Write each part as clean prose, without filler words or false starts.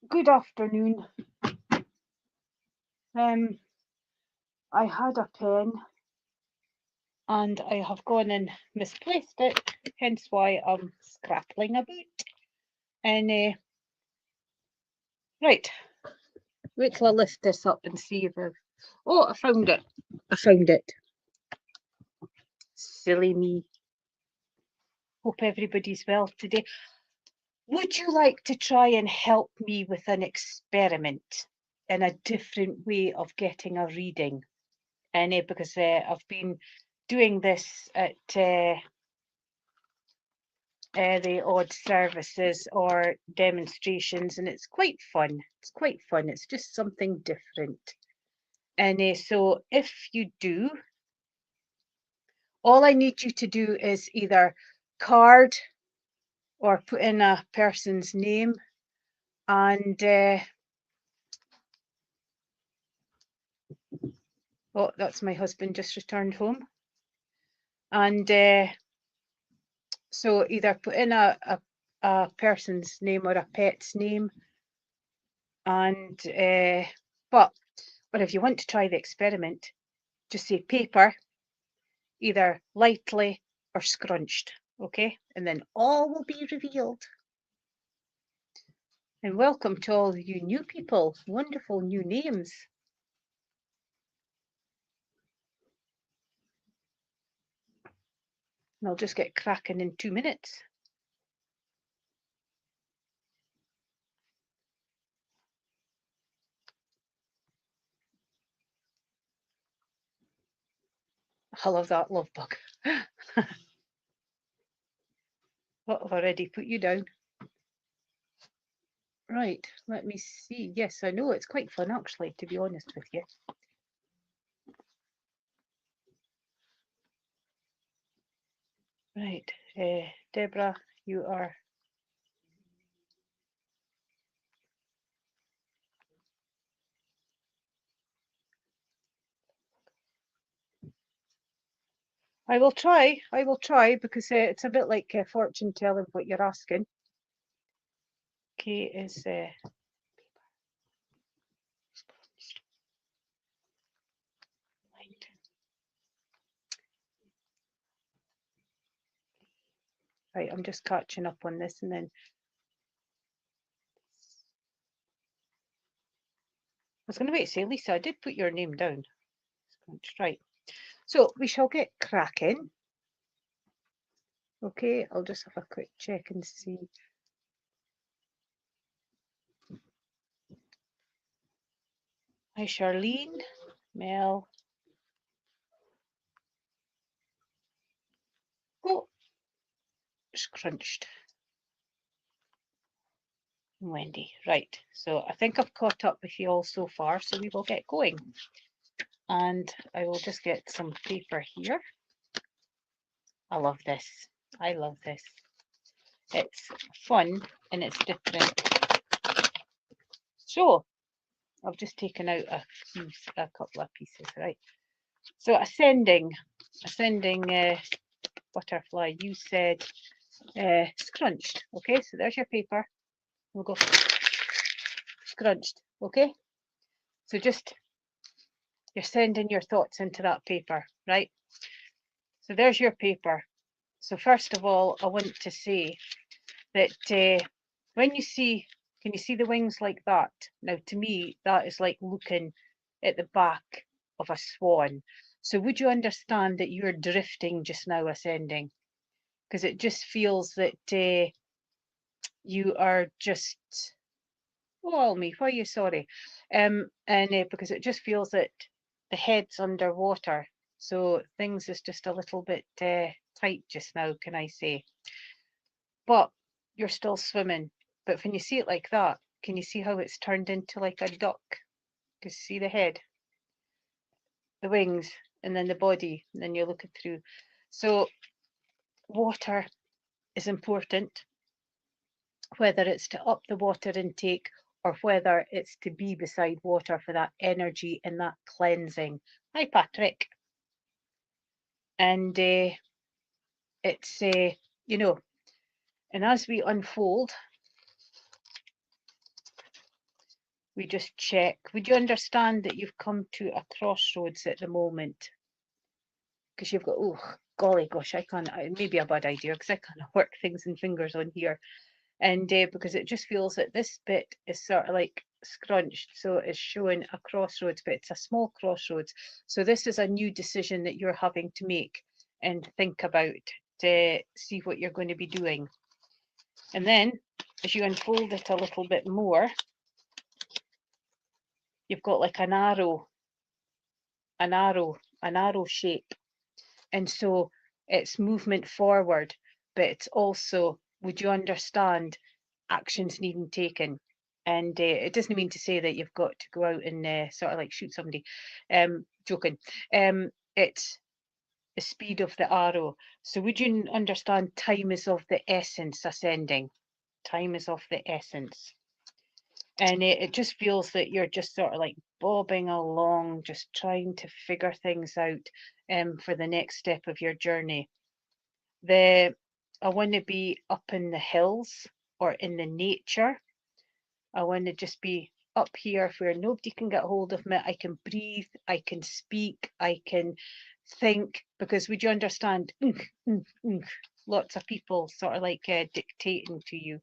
Good afternoon. I had a pen and I have gone and misplaced it, hence why I'm scrappling about. And right, wait till I lift this up and see if I've... Oh, I found it. I found it. Silly me. Hope everybody's well today. Would you like to try and help me with an experiment in a different way of getting a reading? And because I've been doing this at the odd services or demonstrations, and it's quite fun. It's quite fun. It's just something different. And so if you do, all I need you to do is either card or put in a person's name, and oh, that's my husband just returned home. And so either put in a person's name or a pet's name, and but if you want to try the experiment, just say paper, either lightly or scrunched, okay? And then all will be revealed. And welcome to all you new people, wonderful new names. And I'll just get cracking in 2 minutes. I love that love bug. Well, I've already put you down. Right, let me see. Yes, I know, it's quite fun actually, to be honest with you. Right, Deborah, you are... I will try, because it's a bit like fortune telling what you're asking. Okay, is right, I'm just catching up on this, and then I was going to wait to say, Lisa, I did put your name down. Right, so we shall get cracking. Okay, I'll just have a quick check and see. Hi, Charlene, Mel. Oh, scrunched. Wendy, right. So I think I've caught up with you all so far, so we will get going. And I will just get some paper here. I love this. I love this. It's fun and it's different. So I've just taken out a couple of pieces, right? So ascending butterfly, you said scrunched. Okay, so there's your paper. We'll go scrunched. Okay, so just you're sending your thoughts into that paper, right? So there's your paper. So first of all, I want to say that when you see, can you see the wings like that? Now, to me, that is like looking at the back of a swan. So would you understand that you're drifting just now, ascending? Because it just feels that you are just... Oh, me, why are you sorry? And because it just feels that the head's underwater. So things is just a little bit tight just now, can I say? But you're still swimming. But when you see it like that, can you see how it's turned into like a duck? Can you see the head, the wings, and then the body, and then you're looking through. So water is important, whether it's to up the water intake or whether it's to be beside water for that energy and that cleansing. Hi, Patrick. And it's, you know, and as we unfold, we just check. Would you understand that you've come to a crossroads at the moment? Because you've got, oh, golly gosh, I can't, it may be a bad idea because I can't work things and fingers on here. And because it just feels that this bit is sort of like scrunched, so it's showing a crossroads, but it's a small crossroads. So this is a new decision that you're having to make and think about to see what you're going to be doing. And then as you unfold it a little bit more, you've got like an arrow shape. And so it's movement forward, but it's also, would you understand, actions needing taken. And it doesn't mean to say that you've got to go out and sort of like shoot somebody. Joking. It's the speed of the arrow. So would you understand time is of the essence ascending? Time is of the essence. And it just feels that you're just sort of like bobbing along, just trying to figure things out for the next step of your journey. I want to be up in the hills or in the nature. I want to just be up here where nobody can get hold of me. I can breathe, I can speak, I can think, because would you understand? Lots of people sort of like dictating to you.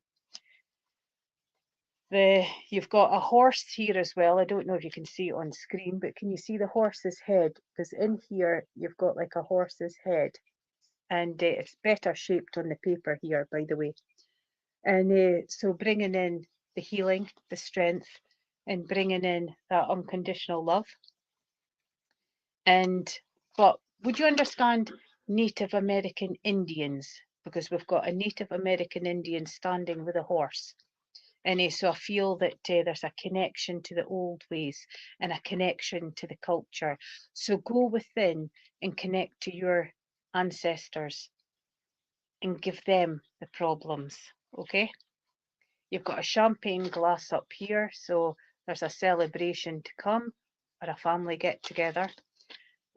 You've got a horse here as well. I don't know if you can see it on screen, but can you see the horse's head? Because in here you've got like a horse's head, and it's better shaped on the paper here, by the way. And so bringing in the healing, the strength, and bringing in that unconditional love. But would you understand Native American Indians? Because we've got a Native American Indian standing with a horse. And so I feel that there's a connection to the old ways and a connection to the culture. So go within and connect to your ancestors and give them the problems, okay? You've got a champagne glass up here, so there's a celebration to come or a family get together,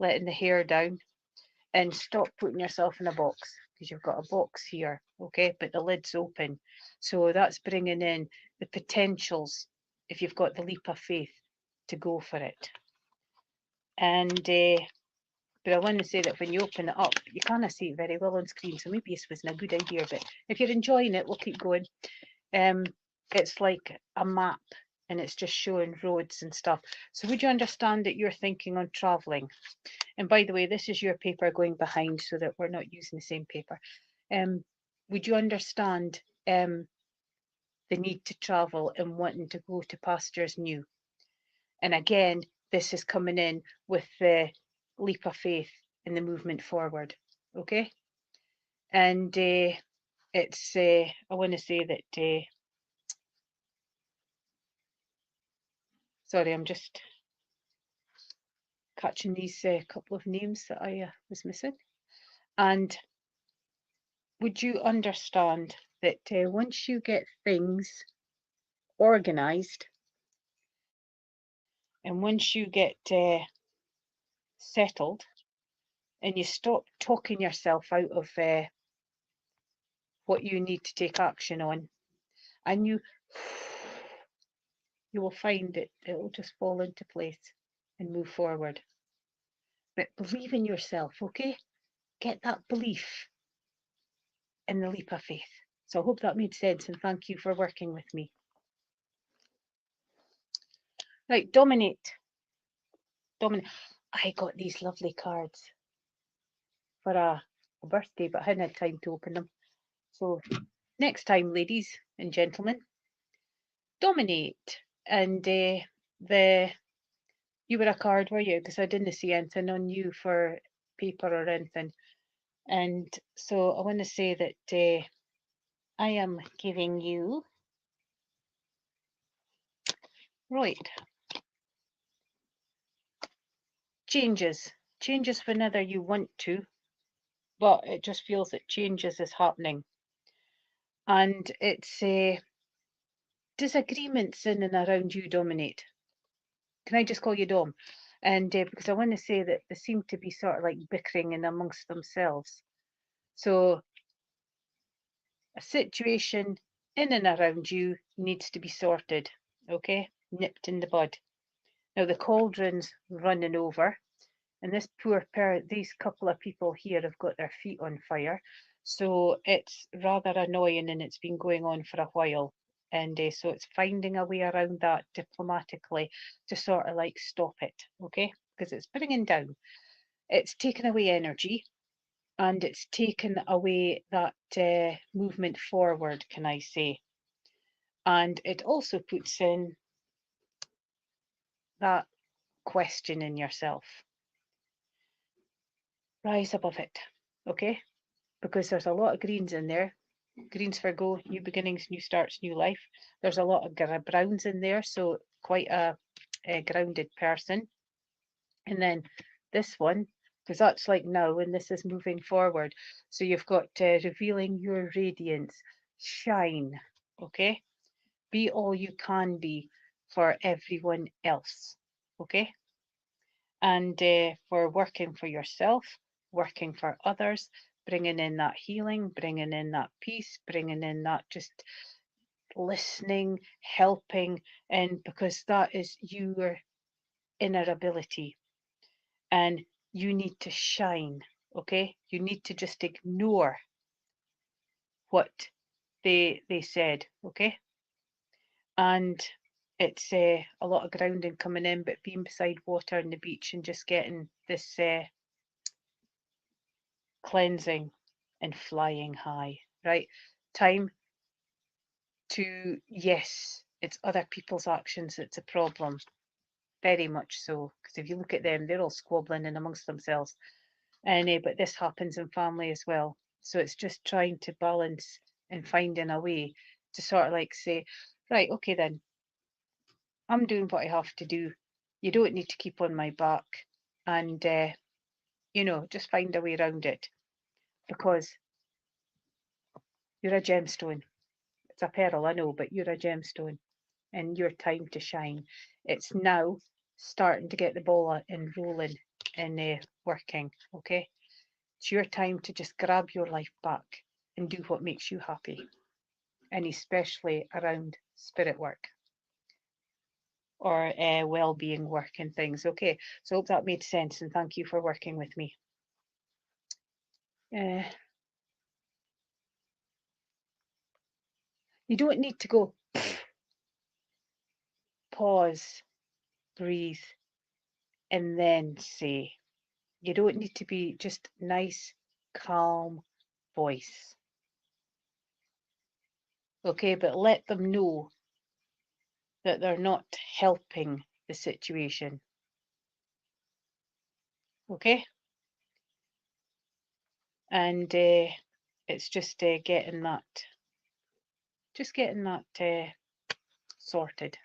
letting the hair down, and stop putting yourself in a box, because you've got a box here, okay, but the lid's open. So that's bringing in the potentials, if you've got the leap of faith, to go for it. And but I want to say that when you open it up, you can't see it very well on screen, so maybe this wasn't a good idea, but if you're enjoying it, we'll keep going. It's like a map, and it's just showing roads and stuff. So would you understand that you're thinking on traveling? And by the way, this is your paper going behind so that we're not using the same paper. Would you understand the need to travel and wanting to go to pastures new? And again, this is coming in with the leap of faith and the movement forward, okay? And it's, I want to say that, sorry, I'm just catching these couple of names that I was missing. And would you understand that once you get things organized and once you get settled and you stop talking yourself out of what you need to take action on, and you will find that it will just fall into place and move forward. But believe in yourself, okay? Get that belief in the leap of faith. So I hope that made sense, and thank you for working with me. Right, dominate. I got these lovely cards for a birthday, but I hadn't had time to open them. So next time, ladies and gentlemen, dominate. And you were a card, were you? Because I didn't see anything on you for paper or anything. And so I want to say that I am giving you, right, changes whenever you want to, but it just feels that changes is happening. And it's disagreements in and around you dominate. Can I just call you Dom? And because I want to say that they seem to be sort of like bickering in amongst themselves. So a situation in and around you needs to be sorted, okay? nipped in the bud. Now the cauldron's running over, and this poor pair, these couple of people here have got their feet on fire. So it's rather annoying, and it's been going on for a while. And so it's finding a way around that diplomatically to sort of like stop it, okay? Because it's bringing down. It's taken away energy, and it's taken away that movement forward, can I say. And it also puts in that question in yourself. Rise above it, okay? Because there's a lot of greens in there. Greens for go, new beginnings, new starts, new life. There's a lot of browns in there, so quite a grounded person. And then this one, because that's like now, and this is moving forward. So you've got revealing your radiance, shine, okay? Be all you can be for everyone else, okay? And for working for yourself, working for others, bringing in that healing, bringing in that peace, bringing in that just listening, helping, and because that is your inner ability, and you need to shine, okay? You need to just ignore what they said, okay? And it's a lot of grounding coming in, but being beside water on the beach and just getting this cleansing and flying high, right? Time to, yes, it's other people's actions that's a problem, very much so, because if you look at them, they're all squabbling in amongst themselves. And but this happens in family as well. So it's just trying to balance and finding a way to sort of like say, right, okay then, I'm doing what I have to do. You don't need to keep on my back, and you know, just find a way around it, because you're a gemstone. It's a pearl, I know, but you're a gemstone, and your time to shine. It's now starting to get the ball and rolling and working, okay? It's your time to just grab your life back and do what makes you happy, and especially around spirit work or well-being work and things, okay? So I hope that made sense, and thank you for working with me. You don't need to go pause, breathe, and then say. You don't need to be just nice, calm voice. Okay, but let them know that they're not helping the situation. Okay? And it's just getting that sorted.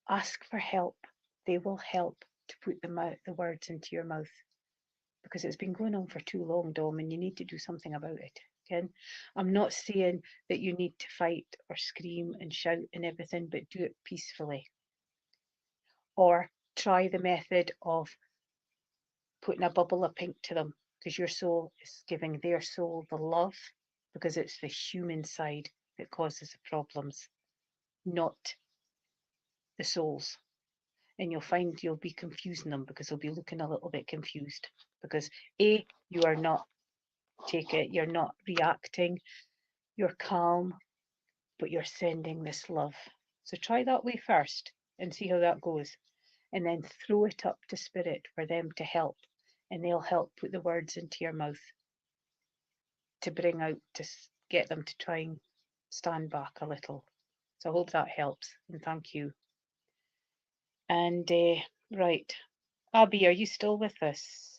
Ask for help. They will help to put the words into your mouth, because it's been going on for too long, Dom, and you need to do something about it. Okay? I'm not saying that you need to fight or scream and shout and everything, but do it peacefully. Or try the method of putting a bubble of pink to them, because your soul is giving their soul the love, because it's the human side that causes the problems, not the souls. And you'll find you'll be confusing them, because they'll be looking a little bit confused, because you are not you're not reacting, you're calm, but you're sending this love. So try that way first and see how that goes, and then throw it up to spirit for them to help, and they'll help put the words into your mouth to bring out, to get them to try and stand back a little. So I hope that helps, and thank you. And right, Abby, are you still with us?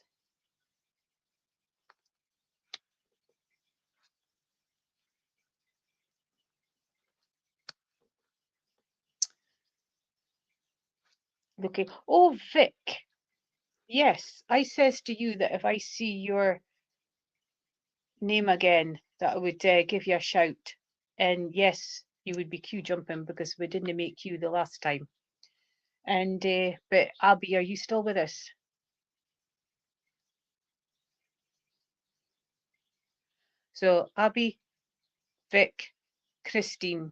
Okay. Oh, Vic. Yes, I says to you that if I see your name again, that I would give you a shout. And yes, you would be queue jumping, because we didn't make you the last time. And but Abby, are you still with us? So Abby, Vic, Christine,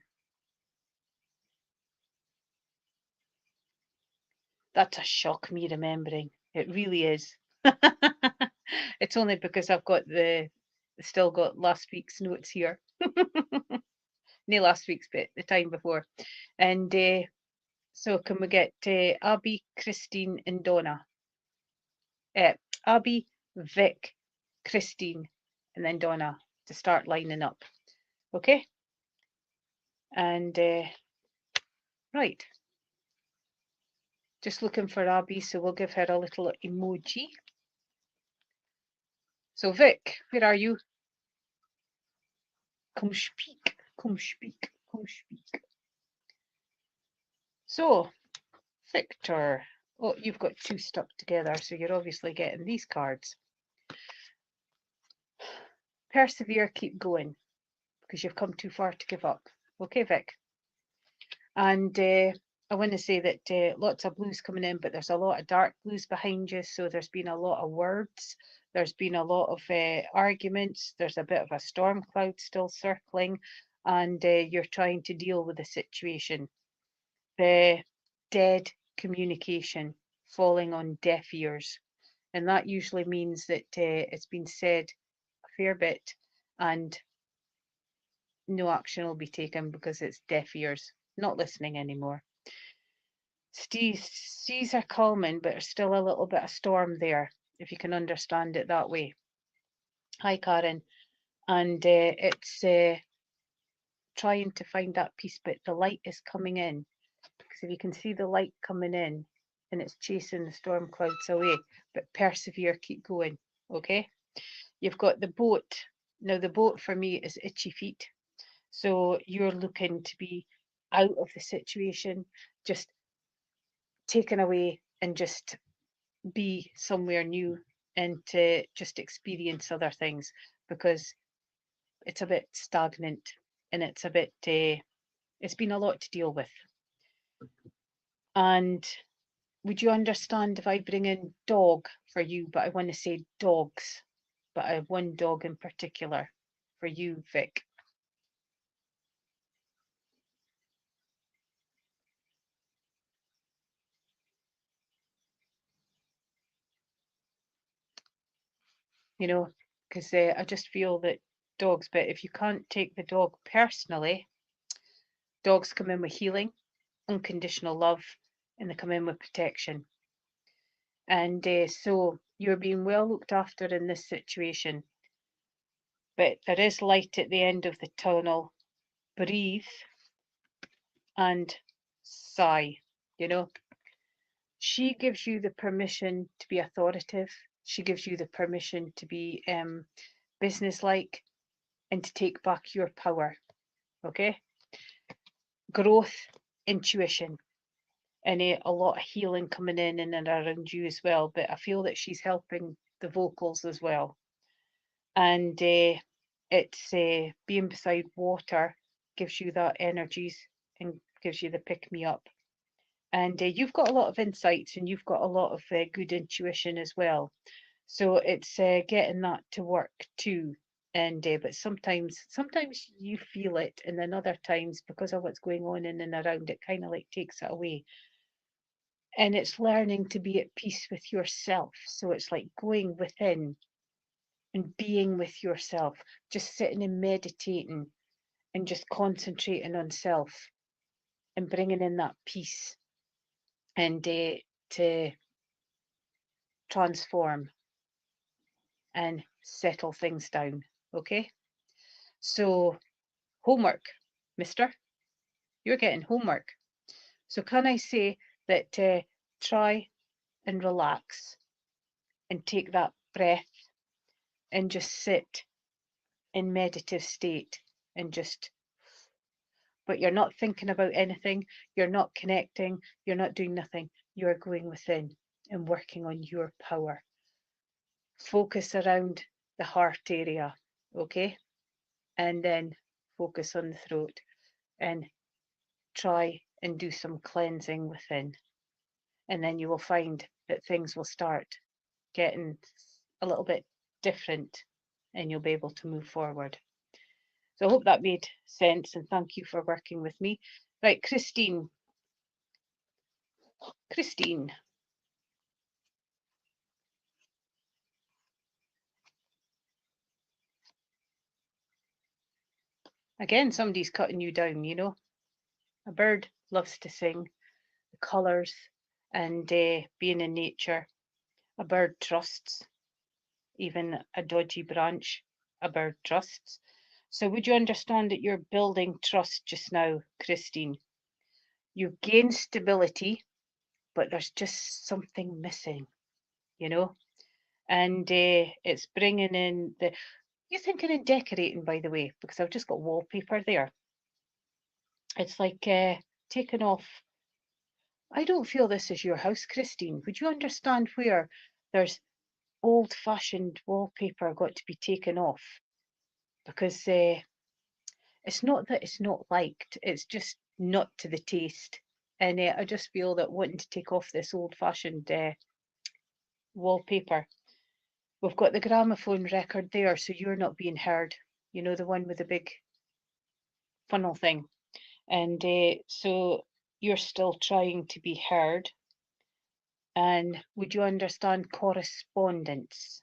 That's a shock me remembering. It really is. It's only because I've got still got last week's notes here. No, last week's, but the time before. And so can we get Abby, Christine and Donna? Abby, Vic, Christine and then Donna to start lining up. Okay? And right. Just looking for Abby, so we'll give her a little emoji. So Vic, where are you? Come speak, come speak, come speak. So, Victor. Oh, you've got two stuck together, so you're obviously getting these cards. Persevere, keep going, because you've come too far to give up. Okay, Vic? And I want to say that lots of blues coming in, but there's a lot of dark blues behind you, so there's been a lot of words. There's been a lot of arguments. There's a bit of a storm cloud still circling, and you're trying to deal with the situation. The dead communication falling on deaf ears, and that usually means that it's been said a fair bit and no action will be taken because it's deaf ears, not listening anymore. Seas are calming, but there's still a little bit of storm there, if you can understand it that way. Hi, Karen. And it's trying to find that peace, but the light is coming in. Because if you can see the light coming in, and it's chasing the storm clouds away, but persevere, keep going, okay? You've got the boat. Now, the boat for me is itchy feet. So you're looking to be out of the situation, just taken away and just be somewhere new and to just experience other things, because it's a bit stagnant and it's a bit it's been a lot to deal with. And would you understand if I bring in dog for you, but I want to say dogs, but I have one dog in particular for you, Vic? You know, because I just feel that dogs, but if you can't take the dog personally, dogs come in with healing, unconditional love, and they come in with protection. And so you're being well looked after in this situation, but there is light at the end of the tunnel. Breathe and sigh, you know. She gives you the permission to be authoritative. She gives you the permission to be businesslike and to take back your power. Okay? Growth, intuition, and a lot of healing coming in and around you as well. But I feel that she's helping the vocals as well. And it's being beside water gives you that energies and gives you the pick me up. And you've got a lot of insights and you've got a lot of good intuition as well. So it's getting that to work too. And but sometimes you feel it, and then other times, because of what's going on in and around, it kind of like takes it away. And it's learning to be at peace with yourself. So it's like going within and being with yourself, just sitting and meditating and just concentrating on self and bringing in that peace and to transform and settle things down. Okay, so homework, mister, you're getting homework. So can I say that try and relax and take that breath and just sit in meditative state and just, but you're not thinking about anything, you're not connecting, you're not doing nothing, you're going within and working on your power. Focus around the heart area, okay? And then focus on the throat and try and do some cleansing within. And then you will find that things will start getting a little bit different and you'll be able to move forward. So I hope that made sense and thank you for working with me. Right, Christine. Christine, Again, somebody's cutting you down, you know. A bird loves to sing, the colours, and being in nature. A bird trusts, even a dodgy branch, a bird trusts. So would you understand that you're building trust just now, Christine? You've gained stability, but there's just something missing, you know? And it's bringing in the... You're thinking in decorating, by the way, because I've just got wallpaper there. It's like taking off... I don't feel this is your house, Christine. Would you understand where there's old-fashioned wallpaper got to be taken off? Because it's not that it's not liked, it's just not to the taste. And I just feel that wanting to take off this old-fashioned wallpaper. We've got the gramophone record there, so you're not being heard. You know, the one with the big funnel thing. And so you're still trying to be heard. And would you understand correspondence?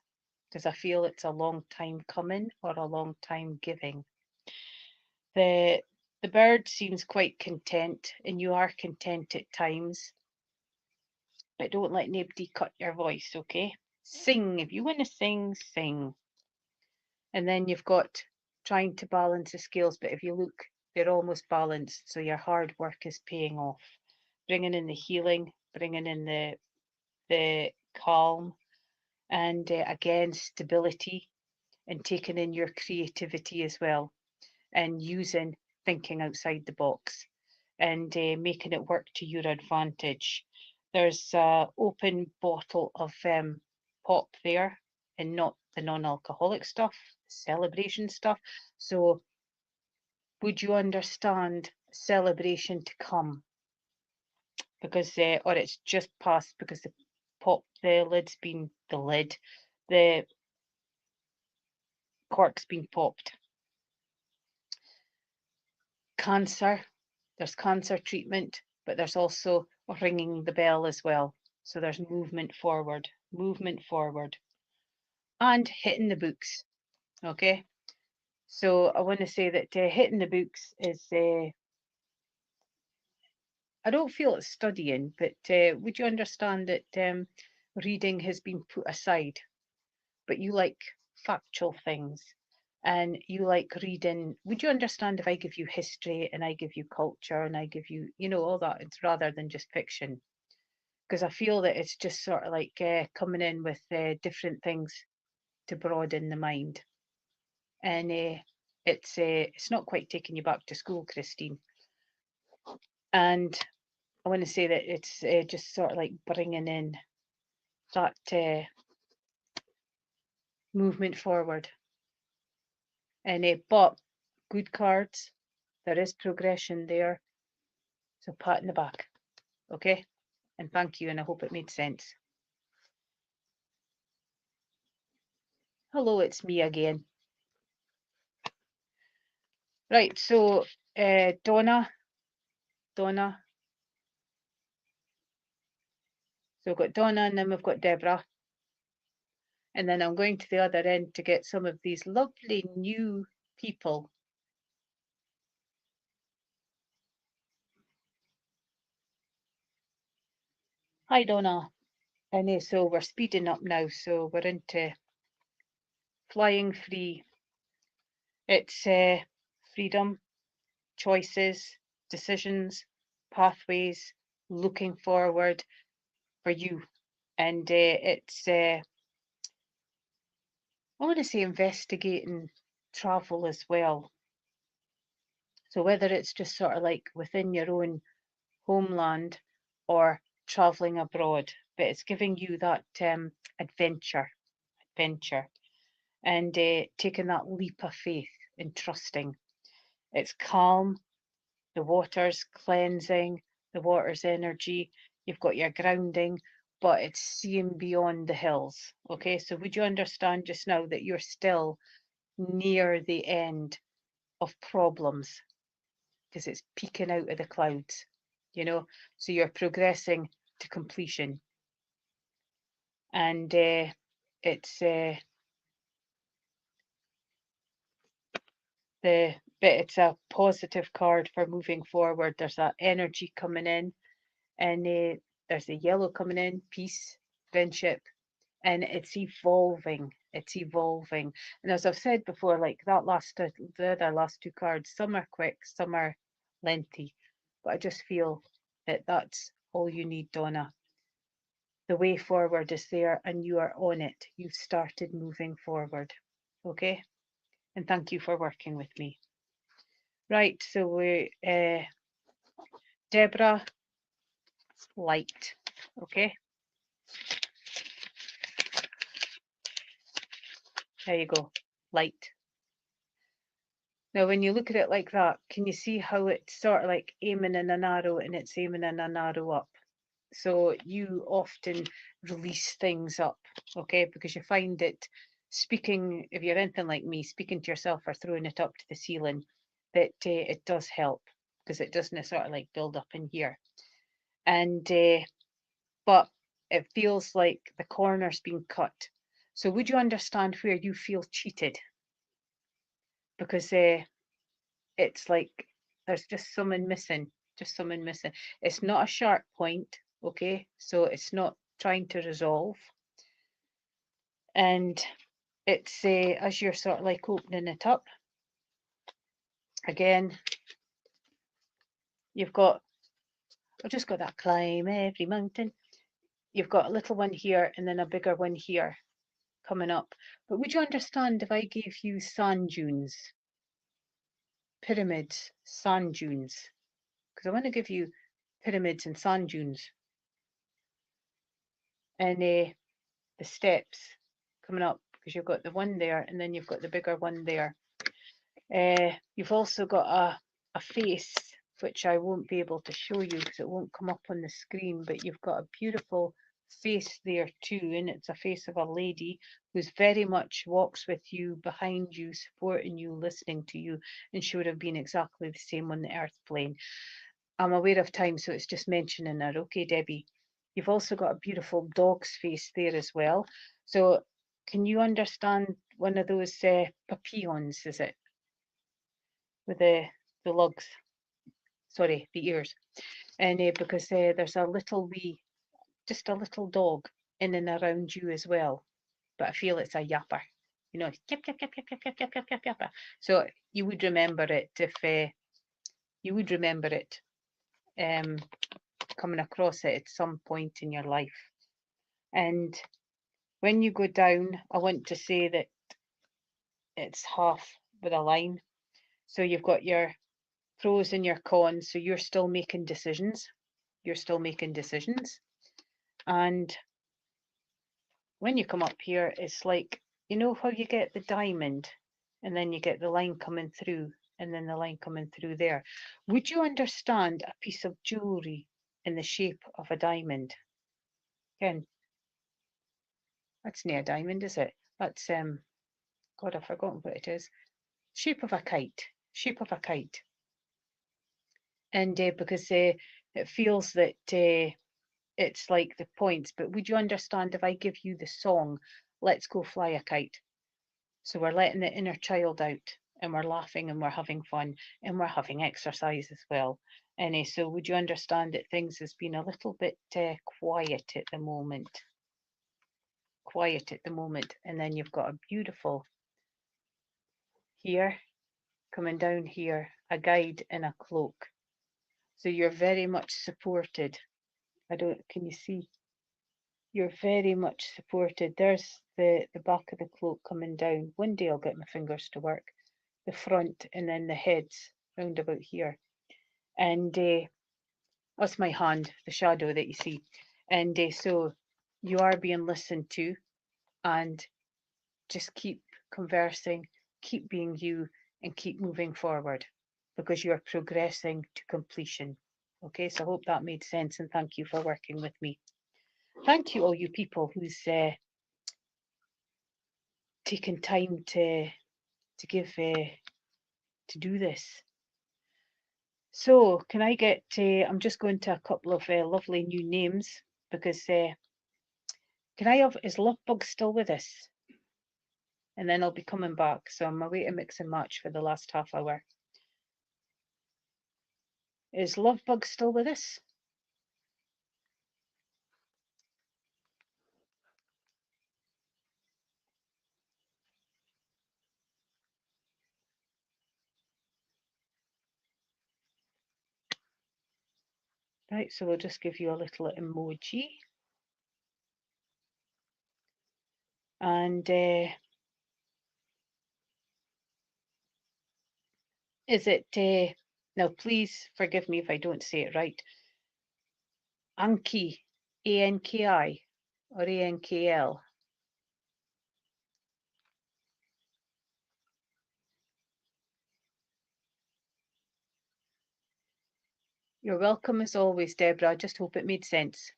Because I feel it's a long time coming or a long time giving. The bird seems quite content, and you are content at times. But don't let nobody cut your voice, okay? Sing. If you want to sing, sing. And then you've got trying to balance the scales, but if you look, they're almost balanced, so your hard work is paying off. Bringing in the healing, bringing in the calm, and again, stability, and taking in your creativity as well, and using thinking outside the box, and making it work to your advantage. There's an open bottle of pop there, and not the non-alcoholic stuff, celebration stuff. So would you understand celebration to come? Because or it's just past, because the lid's been, the cork's been popped. Cancer, there's cancer treatment, but there's also ringing the bell as well. So there's movement forward, and hitting the books. Okay, so I want to say that hitting the books is I don't feel it's studying, but would you understand that reading has been put aside, but you like factual things, and you like reading? Would you understand if I give you history and I give you culture and I give you, you know, all that, it's rather than just fiction? Because I feel that it's just sort of like coming in with different things to broaden the mind, and it's not quite taking you back to school, Christine. And I want to say that it's just sort of like bringing in that movement forward. And but good cards, there is progression there. So pat in the back, okay? And thank you, and I hope it made sense. Hello, it's me again. Right, so Donna. So we've got Donna, and then we've got Deborah. And then I'm going to the other end to get some of these lovely new people. Hi, Donna. And so we're speeding up now, so we're into flying free. It's freedom, choices, decisions, pathways, looking forward for you. And it's, I want to say, investigating travel as well. So whether it's just sort of like within your own homeland or traveling abroad, but it's giving you that adventure, and taking that leap of faith and trusting. It's calm, the water's cleansing, the water's energy, you've got your grounding, but it's seeing beyond the hills. Okay, so would you understand just now that you're still near the end of problems, because it's peeking out of the clouds, you know? So you're progressing to completion. And it's the but it's a positive card for moving forward. There's that energy coming in, and there's the yellow coming in, peace, friendship, and it's evolving. It's evolving. And as I've said before, like that the other last two cards, some are quick, some are lengthy, but I just feel that that's all you need, Donna. The way forward is there, and you are on it. You've started moving forward. Okay? And thank you for working with me. Right, so we Deborah, light. Okay? There you go. Light. Now, when you look at it like that, can you see how it's sort of like aiming in an arrow, and it's aiming in an arrow up? So you often release things up, okay? Because you find it speaking, if you're anything like me, speaking to yourself or throwing it up to the ceiling, that it does help, because it doesn't sort of like build up in here. And but it feels like the corner's been cut. So would you understand where you feel cheated? Because it's like there's just something missing, just something missing. It's not a sharp point, okay? So it's not trying to resolve. And it's as you're sort of like opening it up, again, you've got, I've just got that climb every mountain. You've got a little one here and then a bigger one here coming up. But would you understand if I gave you sand dunes? Pyramids, sand dunes. Because I want to give you pyramids and sand dunes. And the steps coming up, because you've got the one there and then you've got the bigger one there. You've also got a face, which I won't be able to show you because it won't come up on the screen, but you've got a beautiful face there too, and it's a face of a lady who's very much walks with you, behind you, supporting you, listening to you, and she would have been exactly the same on the earth plane. I'm aware of time, so it's just mentioning her. Okay, Debbie. You've also got a beautiful dog's face there as well. So can you understand one of those papillons, is it? With the lugs, sorry, the ears. And because there's a little wee, just a little dog in and around you as well. But I feel it's a yapper. You know, yap, yap, yap, yap, yap, yap, yap, yap, yap, yap. So you would remember it if you would remember it coming across it at some point in your life. And when you go down, I want to say that it's half with a line. So you've got your pros and your cons. So you're still making decisions. You're still making decisions. And when you come up here, it's like, you know how you get the diamond and then you get the line coming through and then the line coming through there. Would you understand a piece of jewelry in the shape of a diamond? Again, that's not a diamond, is it? That's God, I've forgotten what it is. Shape of a kite. Shape of a kite. And because it feels that it's like the points, but would you understand if I give you the song, Let's Go Fly a Kite? So we're letting the inner child out, and we're laughing and we're having fun and we're having exercise as well. And so would you understand that things has been a little bit quiet at the moment? Quiet at the moment. And then you've got a beautiful here, coming down here, a guide in a cloak. So you're very much supported. Can you see? You're very much supported. There's the back of the cloak coming down. One day I'll get my fingers to work. The front and then the heads round about here. And that's my hand, the shadow that you see. And so you are being listened to, and just keep conversing, keep being you, and keep moving forward, because you're progressing to completion. Okay, so I hope that made sense, and thank you for working with me. Thank you, all you people who's taken time to give to do this. So can I get I'm just going to a couple of lovely new names, because can I have, is Lovebug still with us? And then I'll be coming back, so I'm away to mix and match for the last half hour. Is Lovebug still with us? Right, so we'll just give you a little emoji. And is it, now please forgive me if I don't say it right, Anki, A-N-K-I or A-N-K-L? You're welcome as always, Deborah. I just hope it made sense.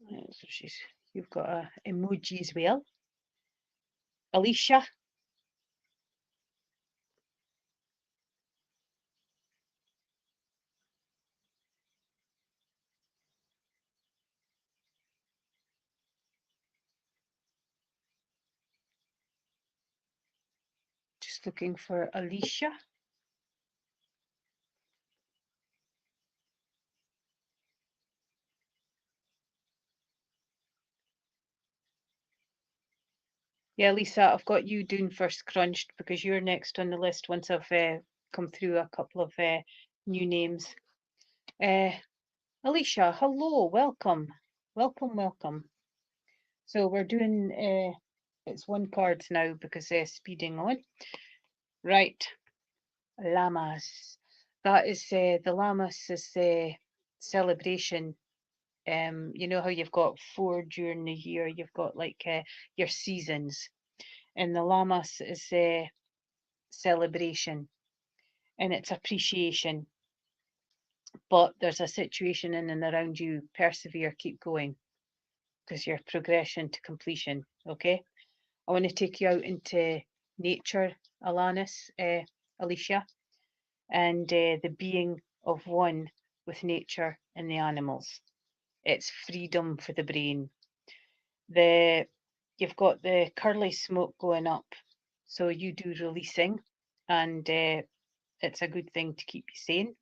So you've got a emoji as well. Alicia. Just looking for Alicia. Yeah, Lisa, I've got you doing first crunched because you're next on the list once I've come through a couple of new names. Alicia, hello, welcome. Welcome, welcome. So we're doing, it's one card now because they're speeding on. Right, llamas. That is, the llamas is the celebration. You know how you've got 4 during the year, you've got like your seasons. And the llamas is a celebration and it's appreciation. But there's a situation in and around you, persevere, keep going, because you're progression to completion. Okay, I want to take you out into nature, Alicia, and the being of one with nature and the animals. It's freedom for the brain. You've got the curly smoke going up, so you do releasing, and it's a good thing to keep you sane.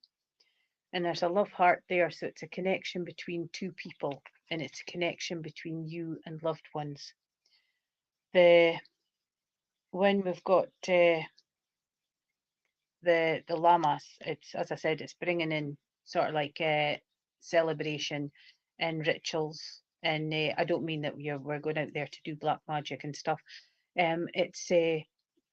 And there's a love heart there, so it's a connection between two people, and it's a connection between you and loved ones. When we've got the llamas, it's, as I said, it's bringing in sort of like celebration and rituals. And I don't mean that we're going out there to do black magic and stuff. It's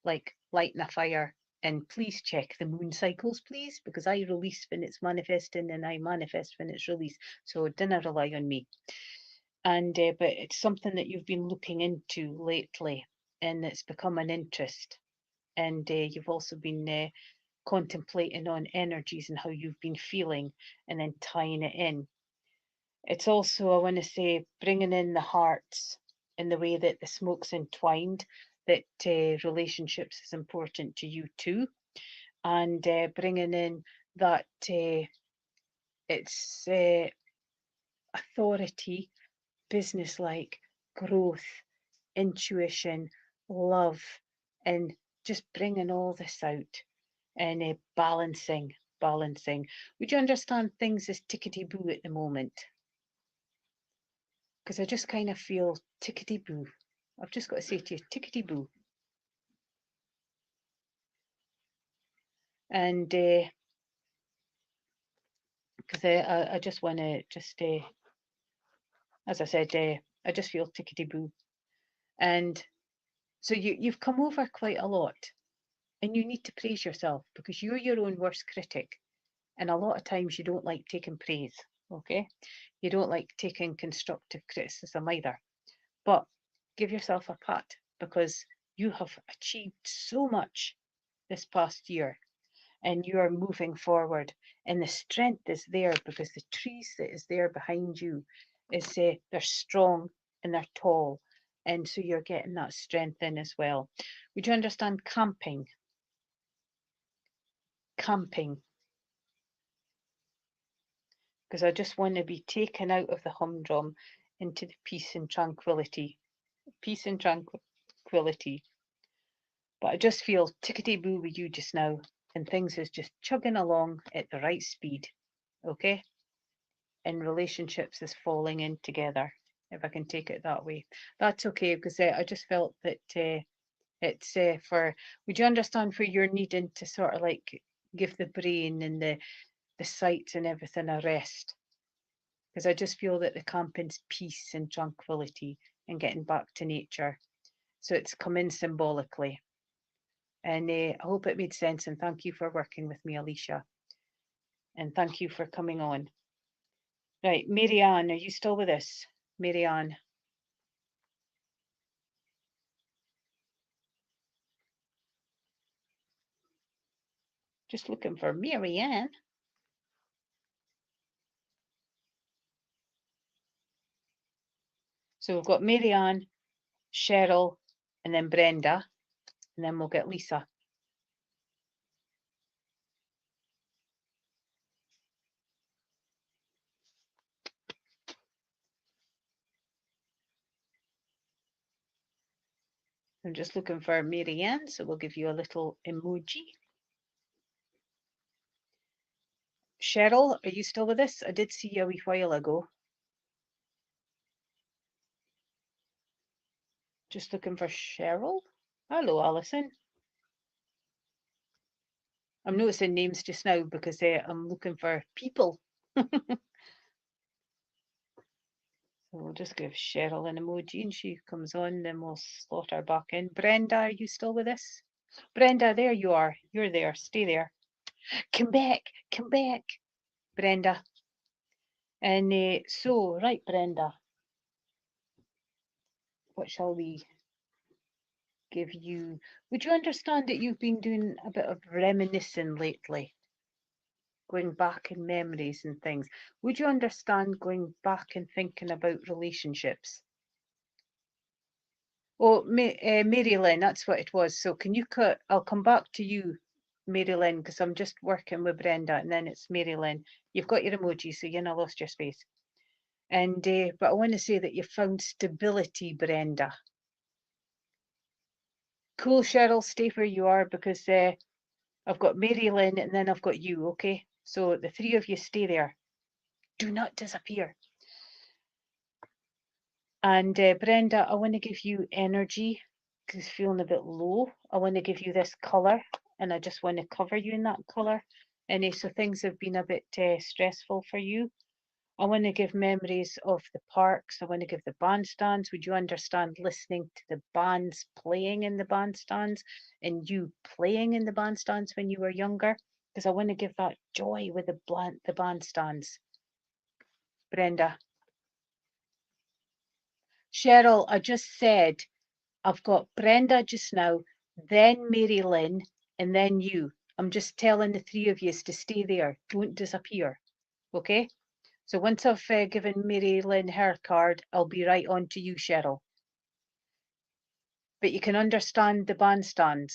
like lighting a fire. And please check the moon cycles, please, because I release when it's manifesting and I manifest when it's released. So dinna rely on me. And but it's something that you've been looking into lately, and it's become an interest. And you've also been contemplating on energies and how you've been feeling, and then tying it in. It's also, I want to say, bringing in the hearts in the way that the smoke's entwined, that relationships is important to you too, and bringing in that it's authority, business-like, growth, intuition, love, and just bringing all this out and balancing. Would you understand things as tickety-boo at the moment? Because I just kind of feel tickety-boo. I've just got to say to you, tickety-boo. And because I just want to just, as I said, I just feel tickety-boo. And so you've come over quite a lot, and you need to praise yourself because you're your own worst critic. And a lot of times you don't like taking praise, okay? You don't like taking constructive criticism either. But give yourself a pat because you have achieved so much this past year and you are moving forward. And the strength is there because the trees that is there behind you is they're strong and they're tall. And so you're getting that strength in as well. Would you understand camping? Camping. Because I just want to be taken out of the humdrum into the peace and tranquility. Peace and tranquility. But I just feel tickety-boo with you just now, and things is just chugging along at the right speed, okay? And relationships is falling in together, if I can take it that way. That's okay, because I just felt that it's for, would you understand, where you're needing to sort of like give the brain and the sight and everything a rest? Because I just feel that the camping's peace and tranquility and getting back to nature. So it's come in symbolically. And I hope it made sense. And thank you for working with me, Alicia. And thank you for coming on. Right, Marianne, are you still with us? Marianne. Just looking for Marianne. So we've got Marianne, Cheryl, and then Brenda, and then we'll get Lisa. I'm just looking for Marianne, so we'll give you a little emoji. Cheryl, are you still with us? I did see you a wee while ago. Just looking for Cheryl. Hello, Alison. I'm noticing names just now because I'm looking for people. So we'll just give Cheryl an emoji and she comes on, then we'll slot her back in. Brenda, are you still with us? Brenda, there you are. You're there. Stay there. Come back. Come back, Brenda. And so, right, Brenda, what shall we give you? Would you understand that you've been doing a bit of reminiscing lately? Going back in memories and things. Would you understand going back and thinking about relationships? Oh, Mary Lynn, that's what it was. So can you cut? I'll come back to you, Mary Lynn, because I'm just working with Brenda, and then it's Mary Lynn. You've got your emoji, so you know lost your space. And but I want to say that you found stability, Brenda. Cool, Cheryl, stay where you are, because I've got Mary Lynn and then I've got you, okay? So the three of you stay there. Do not disappear. And Brenda, I want to give you energy because feeling a bit low. I want to give you this colour and I just want to cover you in that colour. And so things have been a bit stressful for you. I want to give memories of the parks. I want to give the bandstands. Would you understand listening to the bands playing in the bandstands and you playing in the bandstands when you were younger? Because I want to give that joy with the bandstands. Brenda. Cheryl, I just said I've got Brenda just now, then Mary Lynn, and then you. I'm just telling the three of you to stay there. Don't disappear. Okay? So once I've given Mary Lynn her card, I'll be right on to you, Cheryl. But you can understand the bandstands.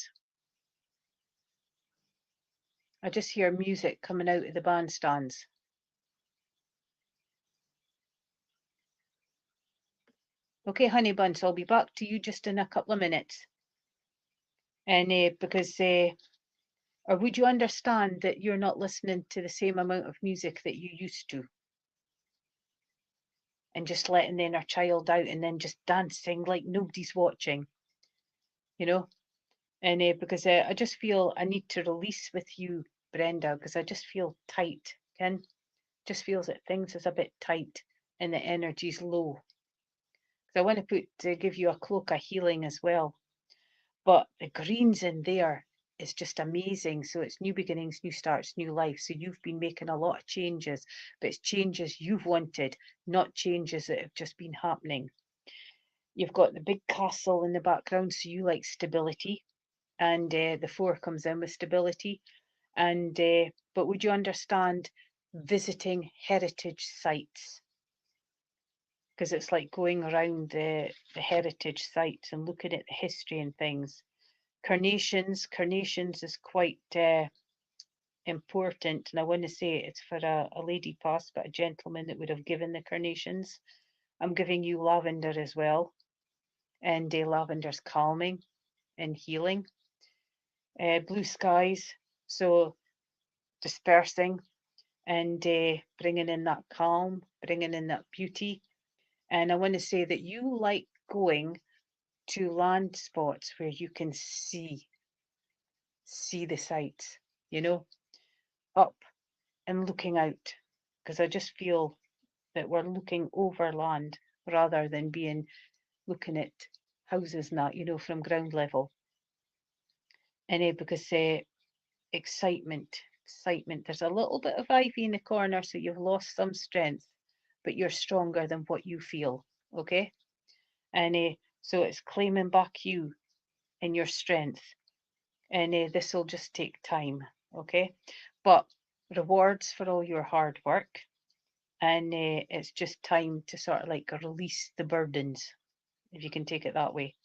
I just hear music coming out of the bandstands. Okay, honey bun, so I'll be back to you just in a couple of minutes. And because, or would you understand that you're not listening to the same amount of music that you used to? And just letting the inner child out and then just dancing like nobody's watching, you know? And because I just feel I need to release with you, Brenda, because I just feel tight, Ken. Just feels that things is a bit tight and the energy's low. So I want to give you a cloak of healing as well. But the greens in there is just amazing. So it's new beginnings, new starts, new life. So you've been making a lot of changes, but it's changes you've wanted, not changes that have just been happening. You've got the big castle in the background, so you like stability, and the 4 comes in with stability. And but would you understand visiting heritage sites? Because it's like going around the heritage sites and looking at the history and things. Carnations is quite important, and I want to say it's for a lady past, but a gentleman that would have given the carnations. I'm giving you lavender as well, and lavender's calming and healing. Blue skies, so dispersing and bringing in that calm, bringing in that beauty. And I want to say that you like going to land spots where you can see the sights, you know, up and looking out, because I just feel that we're looking over land rather than being looking at houses and that, you know, from ground level. And because excitement, there's a little bit of ivy in the corner, so you've lost some strength, but you're stronger than what you feel, okay? And so it's claiming back you and your strength, and this will just take time, okay? But rewards for all your hard work, and it's just time to sort of like release the burdens, if you can take it that way.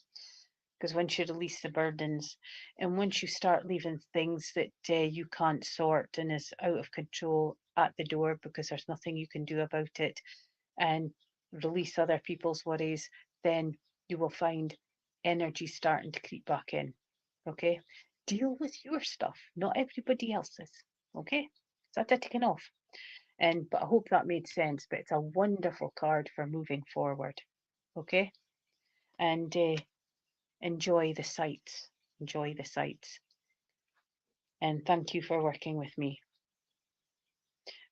Because once you release the burdens, and once you start leaving things that you can't sort and is out of control at the door because there's nothing you can do about it, and release other people's worries, then you will find energy starting to creep back in. Okay, deal with your stuff, not everybody else's. Okay, so that's taken off. But I hope that made sense. But it's a wonderful card for moving forward. Okay, and enjoy the sights. Enjoy the sights. And thank you for working with me.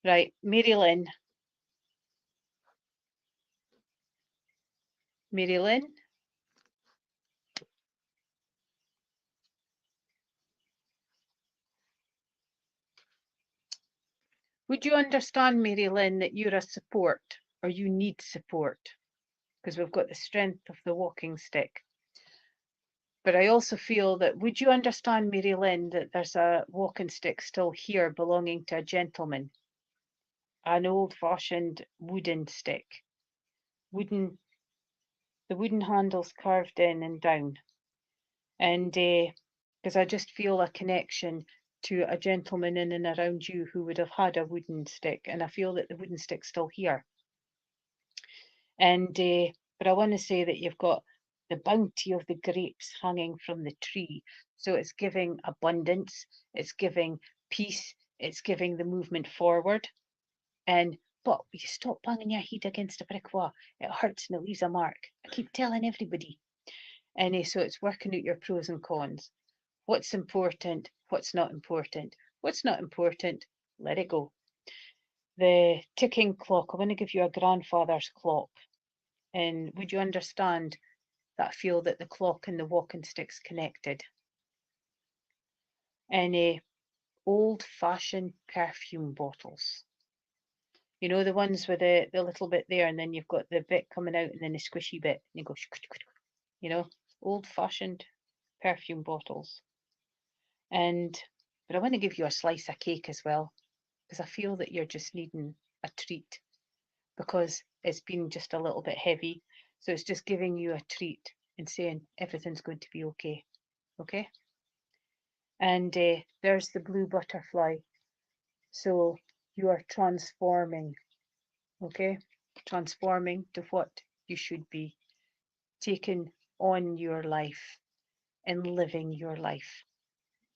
Right, Mary Lynn. Mary Lynn. Would you understand, Mary Lynn, that you're a support, or you need support? Because we've got the strength of the walking stick. But I also feel that, would you understand, Mary Lynn, that there's a walking stick still here belonging to a gentleman? An old-fashioned wooden stick. The wooden handle's carved in and down. And because I just feel a connection to a gentleman in and around you who would have had a wooden stick, and I feel that the wooden stick's still here. And but I want to say that you've got the bounty of the grapes hanging from the tree, so it's giving abundance, it's giving peace, it's giving the movement forward. And but you stop banging your head against a brick wall, it hurts and it leaves a mark. I keep telling everybody. And so it's working out your pros and cons. What's important, what's not important. What's not important, let it go. The ticking clock, I want to give you a grandfather's clock. And would you understand that I feel that the clock and the walking stick's connected? And old-fashioned perfume bottles. You know, the ones with the little bit there, and then you've got the bit coming out and then the squishy bit, and you go, you know, old-fashioned perfume bottles. But I want to give you a slice of cake as well, because I feel that you're just needing a treat, because it's been just a little bit heavy. So it's just giving you a treat and saying everything's going to be okay. Okay. And there's the blue butterfly. So you are transforming. Okay. Transforming to what you should be. Taking on your life and living your life.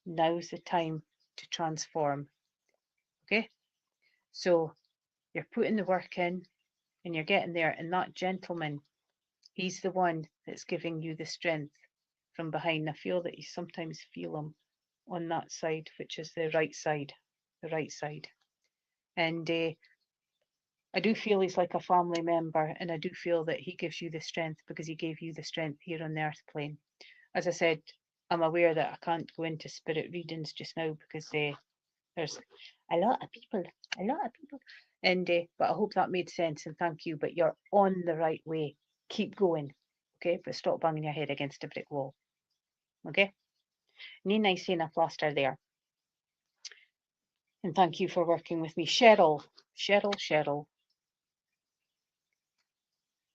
Now's the time to transform. Okay. So you're putting the work in and you're getting there. And that gentleman, he's the one that's giving you the strength from behind. I feel that you sometimes feel him on that side, which is the right side, And I do feel he's like a family member, and I do feel that he gives you the strength because he gave you the strength here on the earth plane. As I said, I'm aware that I can't go into spirit readings just now because there's a lot of people, and but I hope that made sense, and thank you. But you're on the right way. Keep going, okay? But stop banging your head against a brick wall, okay? Need nice in a plaster there. And thank you for working with me, Cheryl. Cheryl,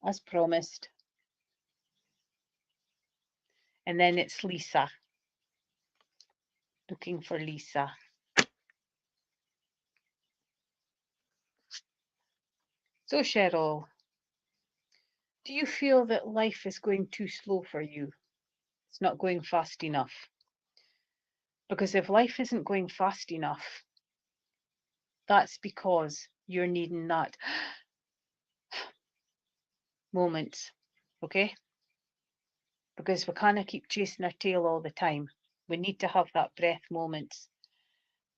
as promised. And then it's Lisa. Looking for Lisa. So Cheryl, Do you feel that life is going too slow for you? It's not going fast enough? Because if life isn't going fast enough, that's because you're needing that moments, okay? Because we can't keep chasing our tail all the time. We need to have that breath moments.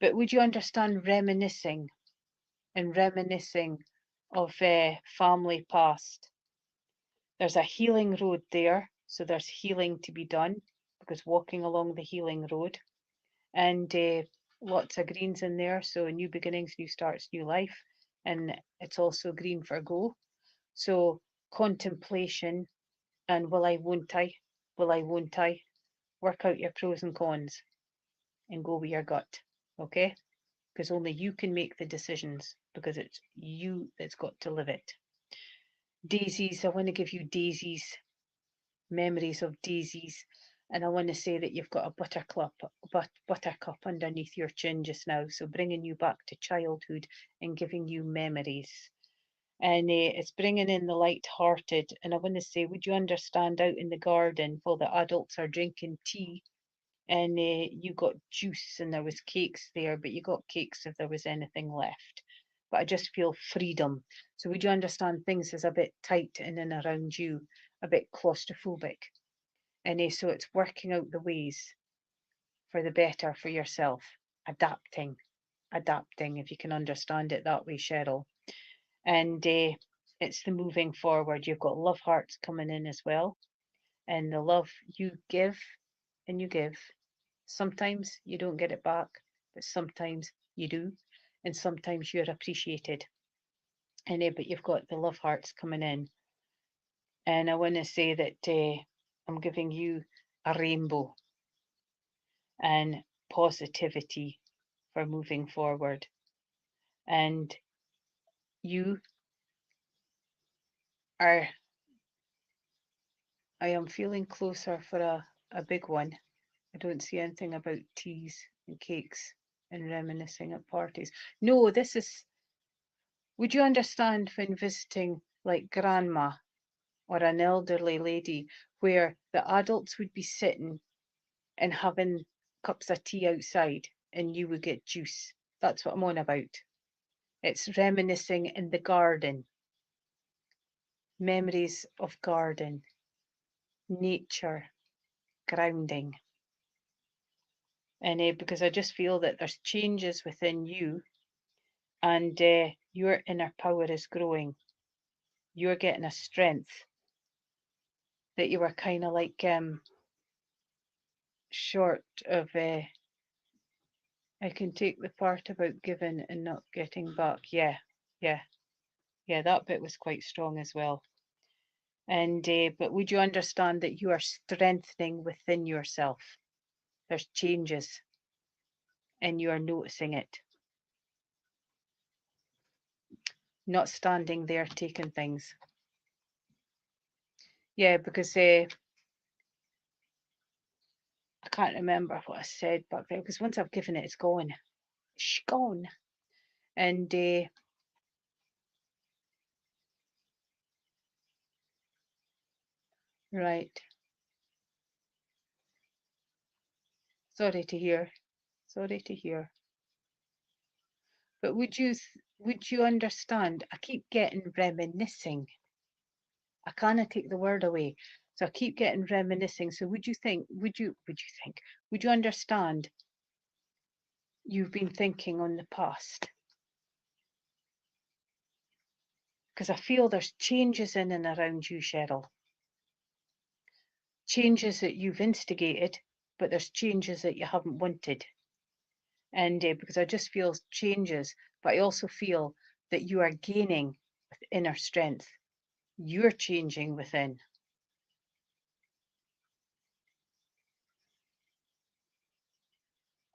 But would you understand reminiscing and reminiscing of family past? There's a healing road there, so there's healing to be done, because walking along the healing road, and lots of greens in there, so new beginnings, new starts, new life, and it's also green for go. So contemplation and will I, won't I, will I, won't I, work out your pros and cons and go with your gut, okay? Because only you can make the decisions, because it's you that's got to live it. Daisies, I want to give you daisies, memories of daisies, and I want to say that you've got a buttercup underneath your chin just now, so bringing you back to childhood and giving you memories. And it's bringing in the light-hearted, and I want to say, would you understand out in the garden while the adults are drinking tea, and you got juice and there was cakes there, but you got cakes if there was anything left. But I just feel freedom. So would you understand things is a bit tight in and around you, a bit claustrophobic? And so it's working out the ways for the better for yourself, adapting, if you can understand it that way, Cheryl. And it's the moving forward. You've got love hearts coming in as well, and the love you give and you give. Sometimes you don't get it back, but sometimes you do, and sometimes you're appreciated. And but you've got the love hearts coming in, and I want to say that I'm giving you a rainbow and positivity for moving forward. And you are, I am feeling closer for a big one. I don't see anything about teas and cakes and reminiscing at parties. No, this is, would you understand when visiting like grandma or an elderly lady, where the adults would be sitting and having cups of tea outside and you would get juice? That's what I'm on about. It's reminiscing in the garden, memories of garden, nature, grounding. And because I just feel that there's changes within you, and your inner power is growing. You're getting a strength that you were kind of like short of. I can take the part about giving and not getting back. Yeah, yeah, yeah. That bit was quite strong as well. And but would you understand that you are strengthening within yourself? There's changes, and you are noticing it. Not standing there taking things. Yeah, because I can't remember what I said back there, because once I've given it, it's gone. It's gone. And right. Sorry to hear. Sorry to hear. But would you understand? I keep getting reminiscing. I can't take the word away. So I keep getting reminiscing. So would you understand? You've been thinking on the past. Because I feel there's changes in and around you, Cheryl. Changes that you've instigated, but there's changes that you haven't wanted. And because I just feel changes, but I also feel that you are gaining with inner strength. You're changing within.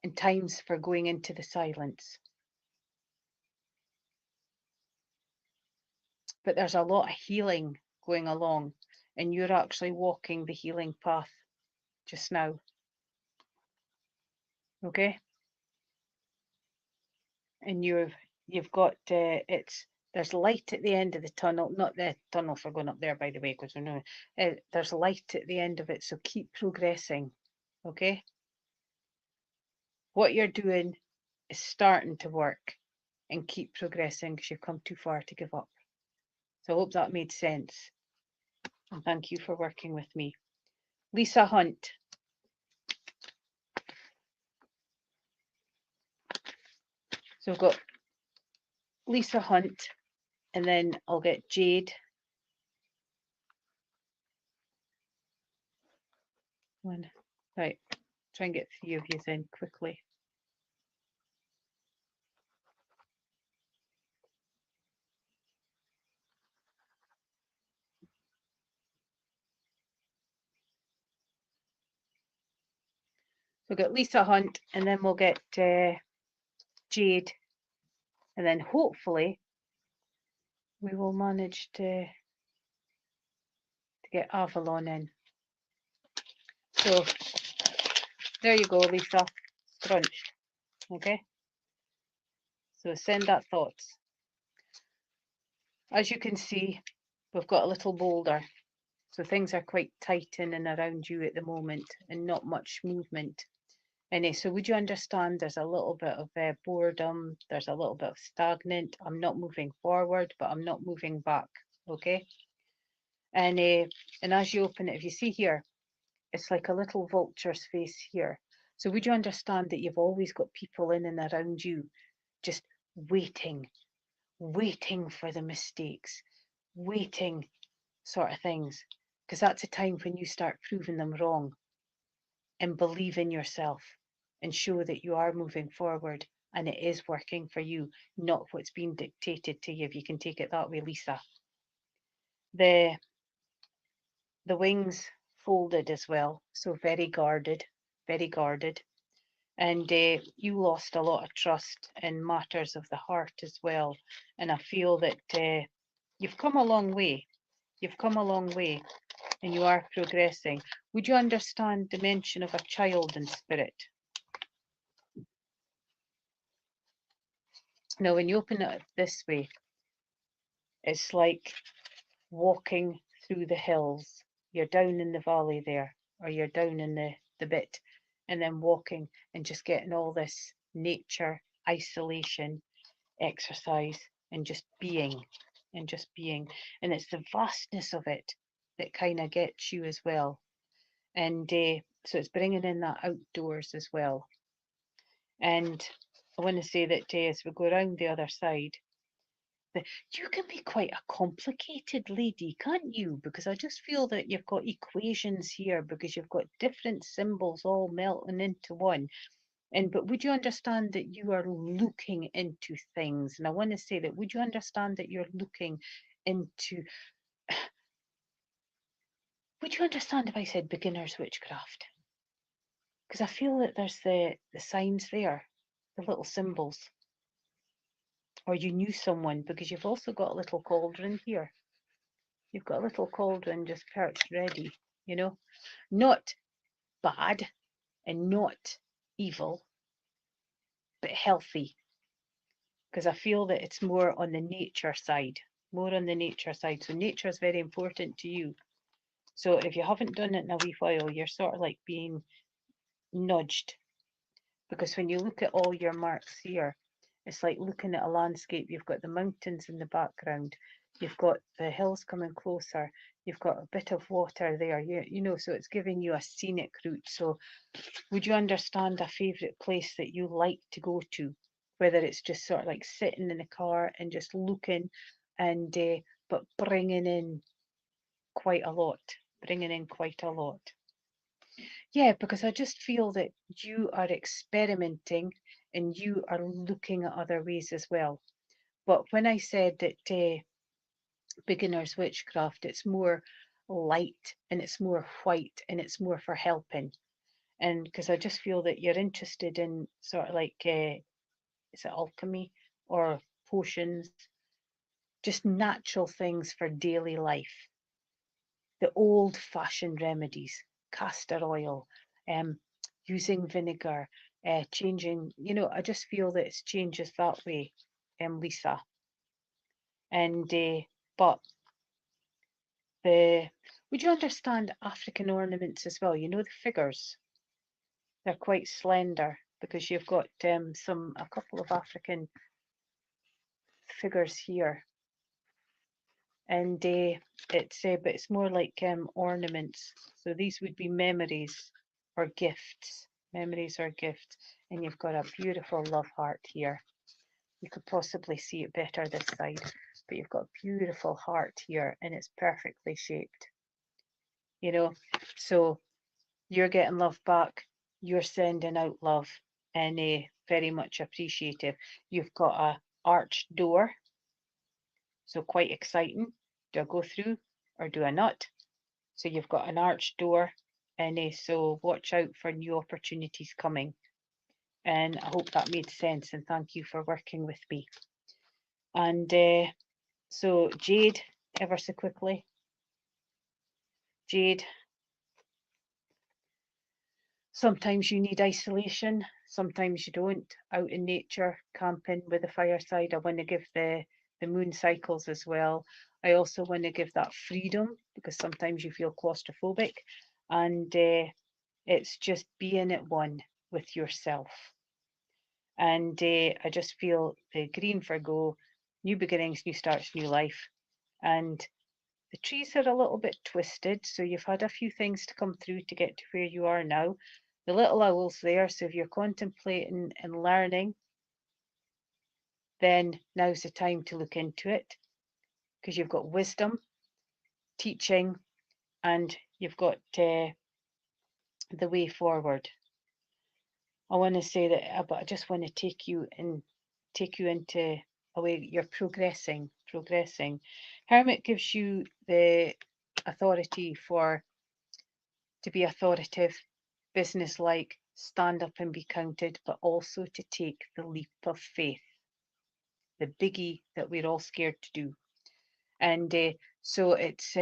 And times for going into the silence. But there's a lot of healing going along, and you're actually walking the healing path just now. Okay? And you've got it's There's light at the end of the tunnel, not the tunnel for going up there, by the way, because we know there's light at the end of it. So keep progressing, okay? What you're doing is starting to work, and keep progressing because you've come too far to give up. So I hope that made sense. And thank you for working with me. Lisa Hunt. So we've got Lisa Hunt, and then I'll get Jade. One. Right, try and get 3 of you then quickly. So we'll get Lisa Hunt, and then we'll get Jade, and then hopefully we will manage to get Avalon in. So there you go, Lisa, scrunched, okay? So send that thoughts. As you can see, we've got a little boulder. So things are quite tight in and around you at the moment, and not much movement. And so would you understand there's a little bit of boredom, there's a little bit of stagnant. I'm not moving forward, but I'm not moving back, okay? And as you open it, if you see here, it's like a little vulture's face here. So would you understand that you've always got people in and around you just waiting for the mistakes, waiting sort of things, because that's a time when you start proving them wrong and believe in yourself and show that you are moving forward and it is working for you, not what's being dictated to you, if you can take it that way, Lisa. The wings folded as well, so very guarded, very guarded. And you lost a lot of trust in matters of the heart as well. And I feel that you've come a long way. You've come a long way, and you are progressing. Would you understand the mention of a child in spirit? Now, when you open it this way, it's like walking through the hills. You're down in the valley there, or you're down in the bit, and then walking and just getting all this nature, isolation, exercise, and just being, and just being. And it's the vastness of it that kind of gets you as well. And so it's bringing in that outdoors as well. And I want to say that as we go around the other side, that you can be quite a complicated lady, can't you? Because I just feel that you've got equations here, because you've got different symbols all melting into one. But would you understand that you are looking into things? And I want to say that, would you understand that you're looking into, would you understand if I said beginner's witchcraft? Because I feel that there's the signs there, the little symbols. Or you knew someone, because you've also got a little cauldron here. You've got a little cauldron just perched ready, you know, not bad and not evil, but healthy. Because I feel that it's more on the nature side, more on the nature side. So nature is very important to you. So if you haven't done it in a wee while, you're sort of like being nudged. Because when you look at all your marks here, it's like looking at a landscape. You've got the mountains in the background. You've got the hills coming closer. You've got a bit of water there. You know, so it's giving you a scenic route. So would you understand a favourite place that you like to go to? Whether it's just sort of like sitting in a car and just looking, and but bringing in quite a lot. Bringing in quite a lot. Yeah, because I just feel that you are experimenting and you are looking at other ways as well. But when I said that beginner's witchcraft, it's more light and it's more white and it's more for helping. And because I just feel that you're interested in sort of like, is it alchemy or potions, just natural things for daily life, the old fashioned remedies, castor oil, using vinegar, changing, you know, I just feel that it's changes that way, Lisa. And but would you understand African ornaments as well? You know the figures, they're quite slender because you've got a couple of African figures here, and but it's more like ornaments. So these would be memories or gifts, memories or gifts. And you've got a beautiful love heart here. You could possibly see it better this side, but you've got a beautiful heart here, and it's perfectly shaped. You know, so you're getting love back. You're sending out love, and very much appreciative. You've got a arched door, so quite exciting. Do I go through or do I not? So you've got an arched door, and so watch out for new opportunities coming. And I hope that made sense, and thank you for working with me. And so Jade, ever so quickly. Jade, sometimes you need isolation, sometimes you don't. Out in nature, camping with the fireside. I want to give the moon cycles as well. I also want to give that freedom, because sometimes you feel claustrophobic, and it's just being at one with yourself. And I just feel the green for go, new beginnings, new starts, new life. And the trees are a little bit twisted, so you've had a few things to come through to get to where you are now. The little owl's there, so if you're contemplating and learning, then now's the time to look into it, because you've got wisdom, teaching, and you've got the way forward. I want to say that, but I just want to take you into a way you're progressing. Hermit gives you the authority to be authoritative, businesslike, stand up and be counted, but also to take the leap of faith, the biggie that we're all scared to do. And so it's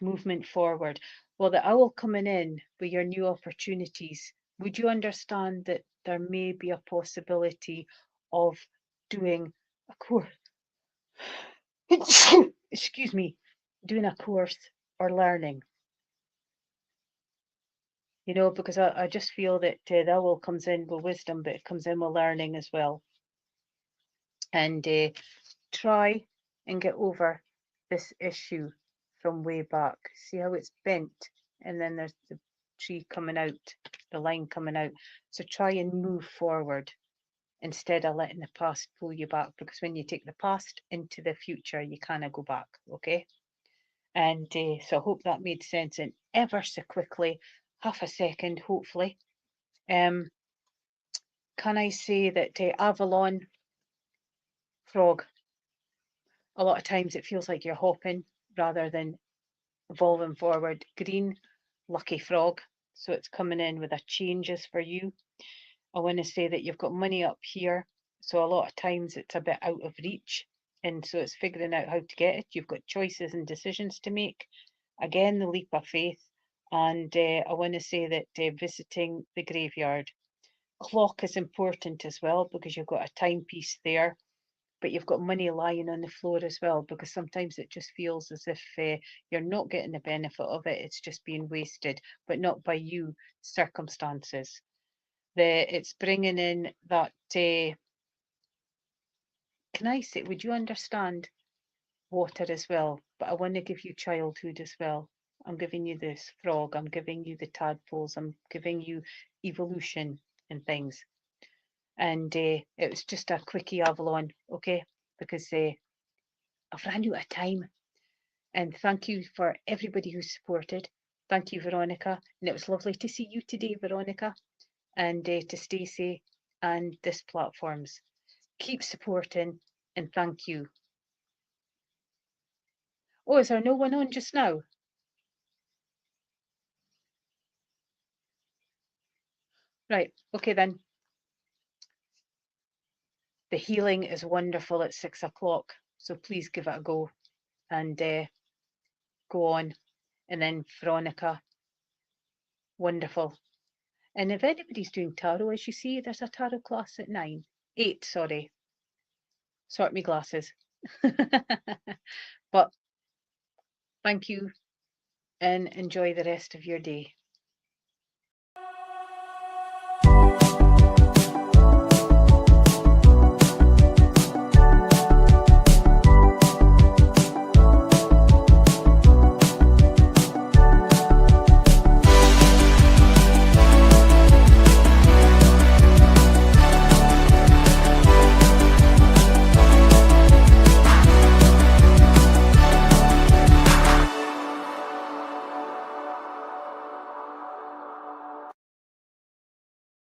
movement forward. Well, the owl coming in with your new opportunities, would you understand that there may be a possibility of doing a course? Excuse me, doing a course or learning. You know, because I just feel that the owl comes in with wisdom, but it comes in with learning as well. And try and get over this issue from way back. See how it's bent, and then there's the tree coming out, the line coming out. So try and move forward instead of letting the past pull you back, because when you take the past into the future, you kind of go back, okay? And so I hope that made sense. And ever so quickly, half a second, hopefully. Can I say that Avalon frog, a lot of times it feels like you're hopping rather than evolving forward. Green, lucky frog. So it's coming in with a changes for you. I want to say that you've got money up here. So a lot of times it's a bit out of reach. And so it's figuring out how to get it. You've got choices and decisions to make. Again, the leap of faith. And I want to say that visiting the graveyard. Clock is important as well, because you've got a timepiece there, but you've got money lying on the floor as well, because sometimes it just feels as if you're not getting the benefit of it. It's just being wasted, but not by you, circumstances. It's bringing in that, can I say, would you understand water as well? But I want to give you childhood as well. I'm giving you this frog, I'm giving you the tadpoles, I'm giving you evolution and things. And it was just a quickie Avalon, okay? Because I've ran out of time. And thank you for everybody who supported. Thank you, Veronica. And it was lovely to see you today, Veronica, and to Stacey and this platforms. Keep supporting, and thank you. Oh, is there no one on just now? Right, okay then. The healing is wonderful at 6 o'clock, so please give it a go and go on. And then Veronica, wonderful. And if anybody's doing tarot, as you see, there's a tarot class at 8, sorry. Sort me glasses. But thank you and enjoy the rest of your day.